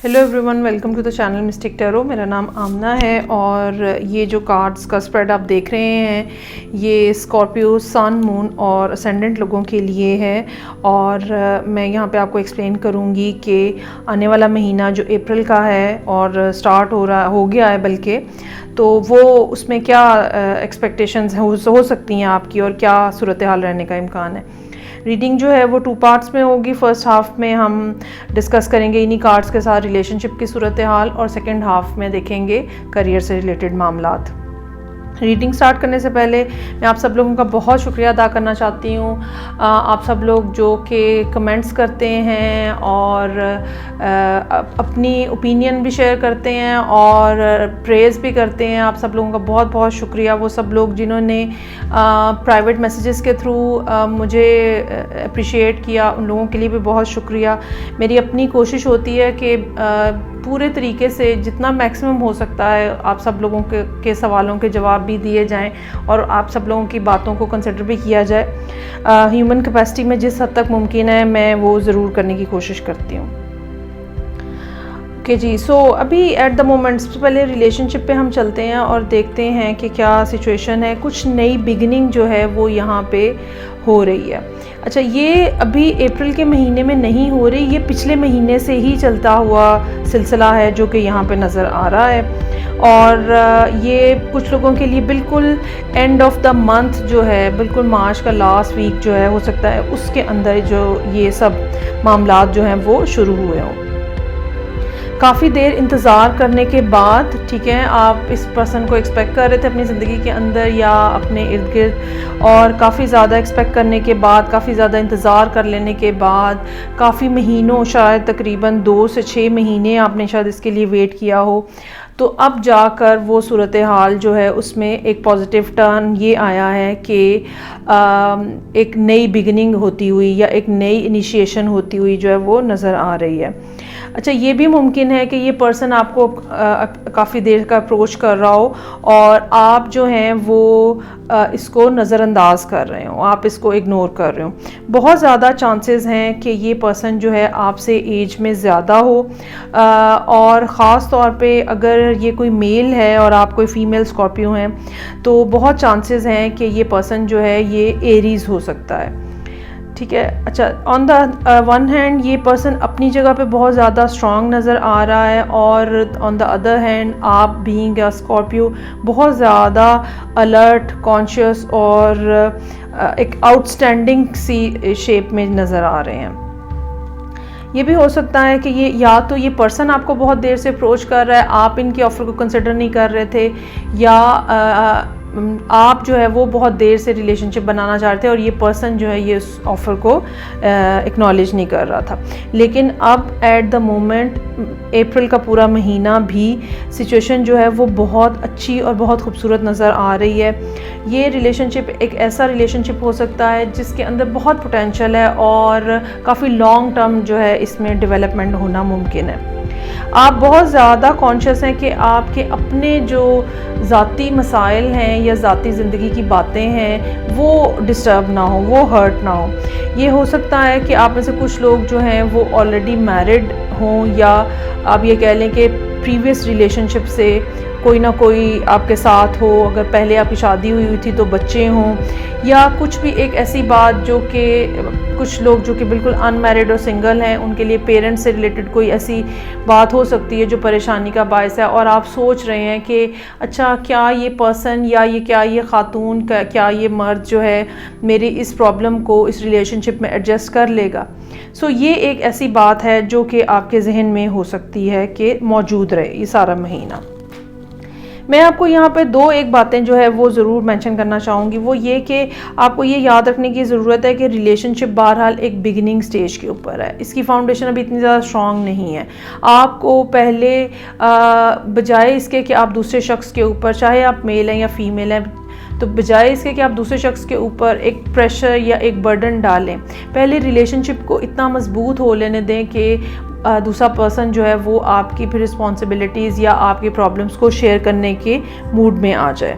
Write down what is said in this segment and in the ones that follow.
Hello everyone, welcome to the channel mystic tarot. मेरा नाम आमना है और ये जो कार्ड्स का स्प्रेड आप देख रहे हैं ये स्कॉर्पियो, सन, मून और असेंडेंट लोगों के लिए है। और मैं यहाँ पे आपको एक्सप्लेन करूँगी कि आने वाला महीना जो अप्रैल का है और स्टार्ट हो गया है बल्कि, तो वो उसमें क्या एक्सपेक्टेशंस हो सकती हैं आपकी और क्या सूरत हाल रहने का इम्कान है। रीडिंग जो है वो 2 पार्ट्स में होगी। फर्स्ट हाफ में हम डिस्कस करेंगे इन्हीं कार्ड्स के साथ रिलेशनशिप की सूरत हाल और सेकंड हाफ में देखेंगे करियर से रिलेटेड मामलात। रीडिंग स्टार्ट करने से पहले मैं आप सब लोगों का बहुत शुक्रिया अदा करना चाहती हूँ। आप सब लोग जो कि कमेंट्स करते हैं और अपनी ओपिनियन भी शेयर करते हैं और प्रेज़ भी करते हैं, आप सब लोगों का बहुत बहुत शुक्रिया। वो सब लोग जिन्होंने प्राइवेट मैसेजेस के थ्रू मुझे अप्रिशिएट किया, उन लोगों के लिए भी बहुत शुक्रिया। मेरी अपनी कोशिश होती है कि पूरे तरीके से जितना मैक्सिमम हो सकता है आप सब लोगों के सवालों के जवाब भी दिए जाएं और आप सब लोगों की बातों को कंसिडर भी किया जाए। ह्यूमन कैपेसिटी में जिस हद तक मुमकिन है मैं वो ज़रूर करने की कोशिश करती हूँ। ओके जी, सो अभी एट द मोमेंट सबसे पहले रिलेशनशिप पे हम चलते हैं और देखते हैं कि क्या सिचुएशन है। कुछ नई बिगिनिंग जो है वो यहाँ पे हो रही है। अच्छा, ये अभी अप्रैल के महीने में नहीं हो रही, ये पिछले महीने से ही चलता हुआ सिलसिला है जो कि यहाँ पे नज़र आ रहा है। और ये कुछ लोगों के लिए बिल्कुल एंड ऑफ द मंथ जो है, बिल्कुल मार्च का लास्ट वीक जो है हो सकता है उसके अंदर जो ये सब मामलात जो हैं वो शुरू हुए हों। काफ़ी देर इंतज़ार करने के बाद, ठीक है, आप इस पर्सन को एक्सपेक्ट कर रहे थे अपनी ज़िंदगी के अंदर या अपने इर्द गिर्द, और काफ़ी ज़्यादा एक्सपेक्ट करने के बाद, काफ़ी ज़्यादा इंतज़ार कर लेने के बाद, काफ़ी महीनों, शायद तकरीबन 2 से 6 महीने आपने शायद इसके लिए वेट किया हो, तो अब जाकर वो सूरत हाल जो है उसमें एक पॉजिटिव टर्न ये आया है कि एक नई बिगिनिंग होती हुई या एक नई इनिशिएशन होती हुई जो है वो नज़र आ रही है। अच्छा, ये भी मुमकिन है कि ये पर्सन आपको काफ़ी देर का अप्रोच कर रहा हो और आप जो हैं वो इसको नज़रअंदाज कर रहे हो, आप इसको इग्नोर कर रहे हो। बहुत ज़्यादा चांसेस हैं कि ये पर्सन जो है आपसे एज में ज़्यादा हो, और ख़ास तौर पे अगर ये कोई मेल है और आप कोई फीमेल स्कॉर्पियो हैं तो बहुत चांसेस हैं कि ये पर्सन जो है ये एरीज़ हो सकता है, ठीक है। अच्छा, ऑन द वन हैंड ये पर्सन अपनी जगह पे बहुत ज़्यादा स्ट्रॉन्ग नज़र आ रहा है और ऑन द अदर हैंड आप बीइंग अ स्कॉर्पियो बहुत ज़्यादा अलर्ट, कॉन्शियस और एक आउटस्टैंडिंग सी शेप में नज़र आ रहे हैं। ये भी हो सकता है कि ये या तो ये पर्सन आपको बहुत देर से अप्रोच कर रहा है, आप इनके ऑफ़र को कंसिडर नहीं कर रहे थे, या आप जो है वो बहुत देर से रिलेशनशिप बनाना चाह रहे थे और ये पर्सन जो है ये उस ऑफ़र को एक्नॉलेज नहीं कर रहा था। लेकिन अब एट द मोमेंट अप्रैल का पूरा महीना भी सिचुएशन जो है वो बहुत अच्छी और बहुत खूबसूरत नज़र आ रही है। ये रिलेशनशिप एक ऐसा रिलेशनशिप हो सकता है जिसके अंदर बहुत पोटेंशियल है और काफ़ी लॉन्ग टर्म जो है इसमें डेवलपमेंट होना मुमकिन है। आप बहुत ज़्यादा कॉन्शियस हैं कि आपके अपने जो ज़ाती मसाइल हैं या ज़ाती ज़िंदगी की बातें हैं वो डिस्टर्ब ना हो, वो हर्ट ना हो। ये हो सकता है कि आप में से कुछ लोग जो हैं वो ऑलरेडी मैरिड हों, या आप ये कह लें कि प्रीवियस रिलेशनशिप से कोई ना कोई आपके साथ हो, अगर पहले आपकी शादी हुई थी तो बच्चे हों, या कुछ भी एक ऐसी बात जो कि कुछ लोग जो कि बिल्कुल अनमैरिड और सिंगल हैं उनके लिए पेरेंट्स से रिलेटेड कोई ऐसी बात हो सकती है जो परेशानी का बायस है, और आप सोच रहे हैं कि अच्छा क्या ये पर्सन या ये खातून क्या ये मर्द जो है मेरी इस प्रॉब्लम को इस रिलेशनशिप में एडजस्ट कर लेगा। सो ये एक ऐसी बात है जो कि आपके जहन में हो सकती है कि मौजूद रहे ये सारा महीना। मैं आपको यहाँ पे 2 बातें जो है वो ज़रूर मेंशन करना चाहूँगी। वो ये कि आपको ये याद रखने की ज़रूरत है कि रिलेशनशिप बहरहाल एक बिगिनिंग स्टेज के ऊपर है, इसकी फाउंडेशन अभी इतनी ज़्यादा स्ट्रॉन्ग नहीं है। आपको पहले बजाय इसके कि आप दूसरे शख्स के ऊपर, चाहे आप मेल हैं या फीमेल हैं, तो बजाय इसके कि आप दूसरे शख्स के ऊपर एक प्रेशर या एक बर्डन डालें, पहले रिलेशनशिप को इतना मजबूत हो लेने दें कि दूसरा पर्सन जो है वो आपकी फिर रिस्पॉन्सिबिलिटीज़ या आपकी प्रॉब्लम्स को शेयर करने के मूड में आ जाए।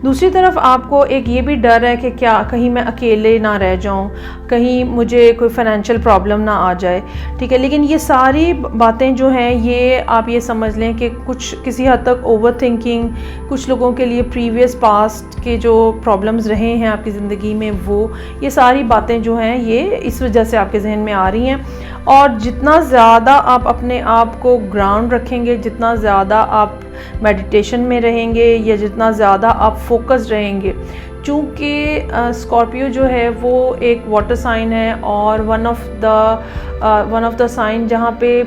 दूसरी तरफ आपको एक ये भी डर है कि क्या कहीं मैं अकेले ना रह जाऊं, कहीं मुझे कोई फाइनेंशियल प्रॉब्लम ना आ जाए, ठीक है। लेकिन ये सारी बातें जो हैं ये आप ये समझ लें कि कुछ किसी हद तक ओवर थिंकिंग, कुछ लोगों के लिए प्रीवियस पास्ट के जो प्रॉब्लम्स रहे हैं आपकी ज़िंदगी में, वो ये सारी बातें जो हैं ये इस वजह से आपके जहन में आ रही हैं। और जितना ज़्यादा आप अपने आप को ग्राउंड रखेंगे, जितना ज़्यादा आप मेडिटेशन में रहेंगे या जितना ज़्यादा आप फोकस्ड रहेंगे, चूँकि स्कॉर्पियो जो है वो एक वाटर साइन है और वन ऑफ द साइन जहाँ पे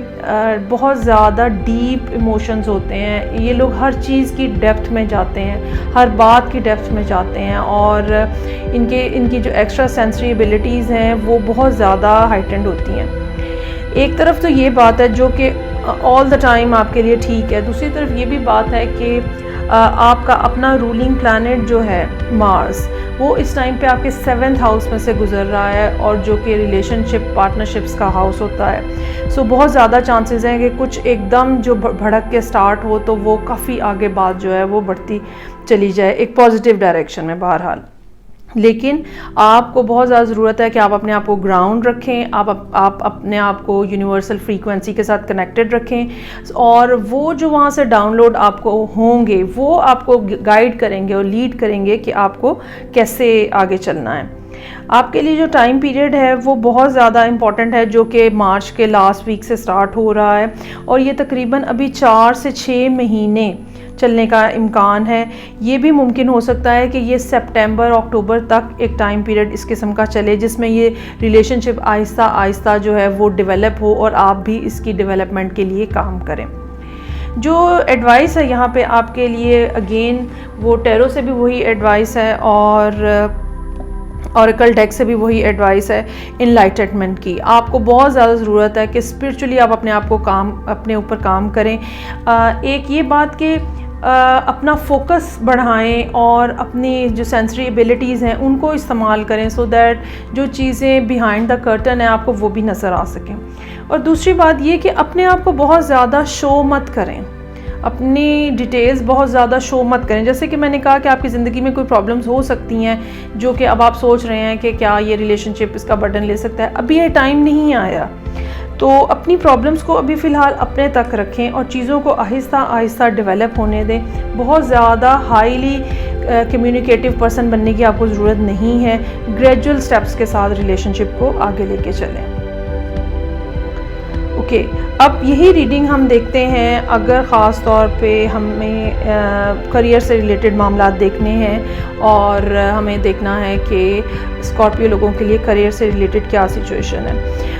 बहुत ज़्यादा डीप इमोशंस होते हैं। ये लोग हर चीज़ की डेप्थ में जाते हैं, हर बात की डेप्थ में जाते हैं, और इनकी जो एक्स्ट्रा सेंसरी एबिलिटीज़ हैं वो बहुत ज़्यादा हाइटेंड होती हैं। एक तरफ तो ये बात है जो कि ऑल द टाइम आपके लिए ठीक है, दूसरी तरफ ये भी बात है कि आपका अपना रूलिंग प्लैनेट जो है मार्स, वो इस टाइम पे आपके 7th हाउस में से गुजर रहा है, और जो कि रिलेशनशिप पार्टनरशिप्स का हाउस होता है। सो बहुत ज़्यादा चांसेस हैं कि कुछ एकदम जो भड़क के स्टार्ट हो तो वो काफ़ी आगे बात जो है वो बढ़ती चली जाए एक पॉजिटिव डायरेक्शन में बहरहाल। लेकिन आपको बहुत ज़्यादा ज़रूरत है कि आप अपने आप को ग्राउंड रखें, आप अपने आप को यूनिवर्सल फ्रीक्वेंसी के साथ कनेक्टेड रखें, और वो जो वहाँ से डाउनलोड आपको होंगे वो आपको गाइड करेंगे और लीड करेंगे कि आपको कैसे आगे चलना है। आपके लिए जो टाइम पीरियड है वो बहुत ज़्यादा इम्पॉर्टेंट है, जो कि मार्च के लास्ट वीक से स्टार्ट हो रहा है, और ये तकरीबन अभी 4 से 6 महीने चलने का इम्कान है। ये भी मुमकिन हो सकता है कि ये सितंबर अक्टूबर तक एक टाइम पीरियड इस किस्म का चले, जिसमें ये रिलेशनशिप आहिस्ता आहिस्ता जो है वो डेवलप हो और आप भी इसकी डेवलपमेंट के लिए काम करें। जो एडवाइस है यहाँ पे आपके लिए, अगेन वो टैरो से भी वही एडवाइस है और ऑरेकल डेक से भी वही एडवाइस है इनलाइटनमेंट की। आपको बहुत ज़्यादा ज़रूरत है कि स्पिरिचुअली आप अपने ऊपर काम करें। एक ये बात कि अपना फोकस बढ़ाएं और अपनी जो सेंसरी एबिलिटीज़ हैं उनको इस्तेमाल करें, सो दैट जो चीज़ें बिहाइंड द कर्टन है आपको वो भी नज़र आ सकें। और दूसरी बात ये कि अपने आप को बहुत ज़्यादा शो मत करें, अपनी डिटेल्स बहुत ज़्यादा शो मत करें। जैसे कि मैंने कहा कि आपकी ज़िंदगी में कोई प्रॉब्लम्स हो सकती हैं जो कि अब आप सोच रहे हैं कि क्या ये रिलेशनशिप इसका बर्डन ले सकता है, अभी ये टाइम नहीं आया, तो अपनी प्रॉब्लम्स को अभी फ़िलहाल अपने तक रखें और चीज़ों को आहिस्ता आहिस्ता डेवलप होने दें। बहुत ज़्यादा हाईली कम्युनिकेटिव पर्सन बनने की आपको ज़रूरत नहीं है, ग्रेजुअल स्टेप्स के साथ रिलेशनशिप को आगे लेके चलें। ओके, अब यही रीडिंग हम देखते हैं अगर ख़ास तौर पे हमें करियर से रिलेटेड मामला देखने हैं और हमें देखना है कि स्कॉर्पियो लोगों के लिए करियर से रिलेटेड क्या सिचुएशन है।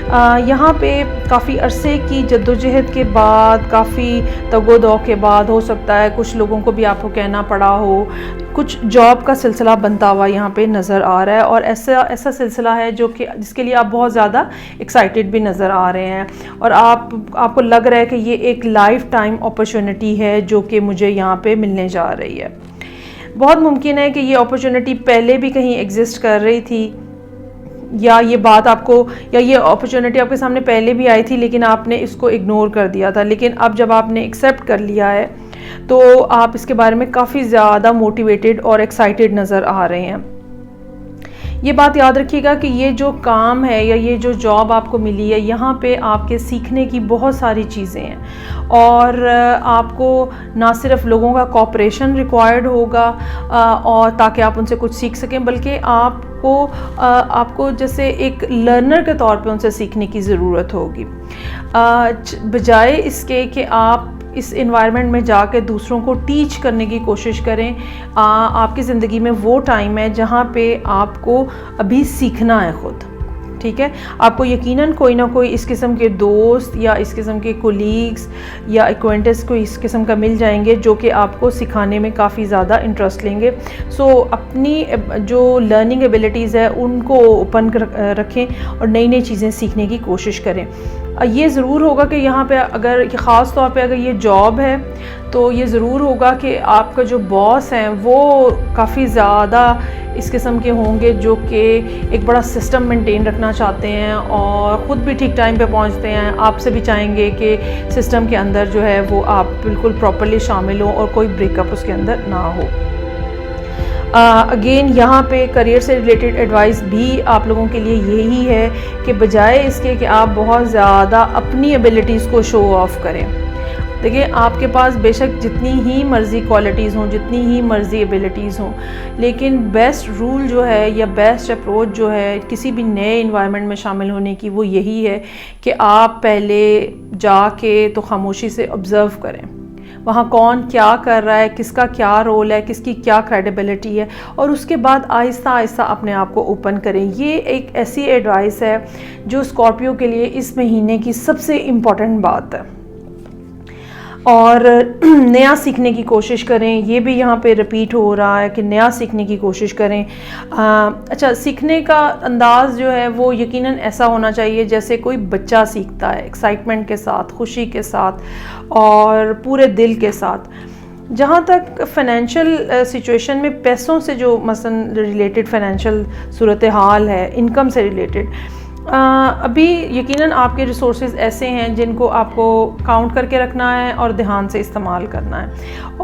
यहाँ पे काफ़ी अरसे की जद्दोजहद के बाद, काफ़ी तगोदो के बाद, हो सकता है कुछ लोगों को भी आपको कहना पड़ा हो, कुछ जॉब का सिलसिला बनता हुआ यहाँ पे नज़र आ रहा है, और ऐसा सिलसिला है जो कि जिसके लिए आप बहुत ज़्यादा एक्साइटेड भी नज़र आ रहे हैं, और आपको लग रहा है कि ये एक लाइफ टाइम अपॉर्चुनिटी है जो कि मुझे यहाँ पे मिलने जा रही है। बहुत मुमकिन है कि ये अपॉर्चुनिटी पहले भी कहीं एग्जिस्ट कर रही थी, या ये बात आपको, या ये अपॉर्चुनिटी आपके सामने पहले भी आई थी लेकिन आपने इसको इग्नोर कर दिया था, लेकिन अब जब आपने एक्सेप्ट कर लिया है तो आप इसके बारे में काफ़ी ज़्यादा मोटिवेटेड और एक्साइटेड नज़र आ रहे हैं। ये बात याद रखिएगा कि ये जो काम है या ये जो जॉब आपको मिली है, यहाँ पे आपके सीखने की बहुत सारी चीज़ें हैं, और आपको ना सिर्फ लोगों का कोऑपरेशन रिक्वायर्ड होगा और ताकि आप उनसे कुछ सीख सकें, बल्कि आपको जैसे एक लर्नर के तौर पे उनसे सीखने की ज़रूरत होगी, बजाय इसके कि आप इस एनवायरनमेंट में जाकर दूसरों को टीच करने की कोशिश करें। आपकी ज़िंदगी में वो टाइम है जहाँ पे आपको अभी सीखना है खुद, ठीक है। आपको यकीनन कोई ना कोई इस किस्म के दोस्त या इस किस्म के कोलीग्स या एक्वेंटेंस को इस किस्म का मिल जाएंगे जो कि आपको सिखाने में काफ़ी ज़्यादा इंटरेस्ट लेंगे। सो अपनी जो लर्निंग एबिलिटीज़ है उनको ओपन रखें और नई नई चीज़ें सीखने की कोशिश करें। ये ज़रूर होगा कि यहाँ पे अगर ख़ास तौर पे अगर ये जॉब है तो ये ज़रूर होगा कि आपका जो बॉस हैं वो काफ़ी ज़्यादा इस किस्म के होंगे जो कि एक बड़ा सिस्टम मेंटेन रखना चाहते हैं और ख़ुद भी ठीक टाइम पे पहुँचते हैं। आपसे भी चाहेंगे कि सिस्टम के अंदर जो है वो आप बिल्कुल प्रॉपर्ली शामिल हो और कोई ब्रेकअप उसके अंदर ना हो। اگین یہاں پہ کریئر سے ریلیٹڈ ایڈوائس بھی آپ لوگوں کے لیے یہی ہے کہ بجائے اس کے کہ آپ بہت زیادہ اپنی ایبلٹیز کو شو آف کریں، دیکھیں آپ کے پاس بے شک جتنی ہی مرضی کوالٹیز ہوں، جتنی ہی مرضی ایبلٹیز ہوں، لیکن بیسٹ رول جو ہے یا بیسٹ اپروچ جو ہے کسی بھی نئے انوائرمنٹ میں شامل ہونے کی وہ یہی ہے کہ آپ پہلے جا کے تو خاموشی سے آبزرو کریں وہاں کون کیا کر رہا ہے، کس کا کیا رول ہے، کس کی کیا کریڈیبلٹی ہے، اور اس کے بعد آہستہ آہستہ اپنے آپ کو اوپن کریں۔ یہ ایک ایسی ایڈوائس ہے جو اسکارپیو کے لیے اس مہینے کی سب سے امپورٹنٹ بات ہے۔ اور نیا سیکھنے کی کوشش کریں، یہ بھی یہاں پہ رپیٹ ہو رہا ہے کہ نیا سیکھنے کی کوشش کریں۔ اچھا، سیکھنے کا انداز جو ہے وہ یقیناً ایسا ہونا چاہیے جیسے کوئی بچہ سیکھتا ہے، ایکسائٹمنٹ کے ساتھ، خوشی کے ساتھ اور پورے دل کے ساتھ۔ جہاں تک فائنینشیل سچویشن میں پیسوں سے جو مثلا ریلیٹڈ فائنینشیل صورتحال ہے، انکم سے ریلیٹڈ، ابھی یقیناً آپ کے ریسورسز ایسے ہیں جن کو آپ کو کاؤنٹ کر کے رکھنا ہے اور دھیان سے استعمال کرنا ہے،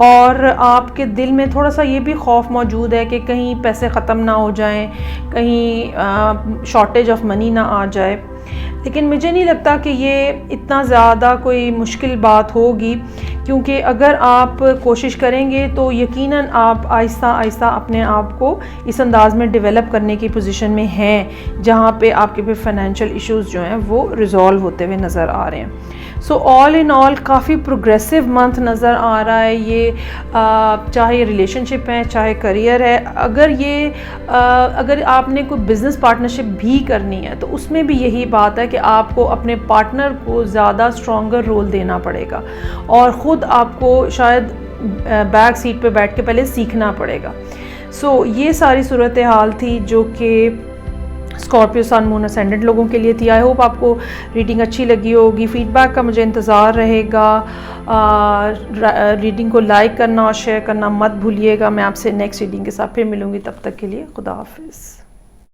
اور آپ کے دل میں تھوڑا سا یہ بھی خوف موجود ہے کہ کہیں پیسے ختم نہ ہو جائیں، کہیں شارٹیج آف منی نہ آ جائے، لیکن مجھے نہیں لگتا کہ یہ اتنا زیادہ کوئی مشکل بات ہوگی، کیونکہ اگر آپ کوشش کریں گے تو یقیناً آپ آہستہ آہستہ اپنے آپ کو اس انداز میں ڈیولپ کرنے کی پوزیشن میں ہیں جہاں پہ آپ کے فائنینشیل ایشوز جو ہیں وہ ریزالو ہوتے ہوئے نظر آ رہے ہیں۔ سو آل ان آل کافی پروگریسو منتھ نظر آ رہا ہے یہ، چاہے ریلیشن شپ ہے، چاہے کریئر ہے۔ اگر آپ نے کوئی بزنس پارٹنرشپ بھی کرنی ہے تو اس میں بھی یہی بات ہے کہ آپ کو اپنے پارٹنر کو زیادہ اسٹرانگر رول دینا پڑے گا، اور خود آپ کو شاید بیک سیٹ پہ بیٹھ کے پہلے سیکھنا پڑے گا۔ سو یہ ساری صورتحال تھی جو کہ اسکارپیو سن مون اسینڈنٹ لوگوں کے لیے تھی۔ آئی ہوپ آپ کو ریڈنگ اچھی لگی ہوگی، فیڈ بیک کا مجھے انتظار رہے گا، ریڈنگ کو لائک کرنا اور شیئر کرنا مت بھولیے گا۔ میں آپ سے نیکسٹ ریڈنگ کے ساتھ پھر ملوں گی، تب تک کے لیے خدا حافظ۔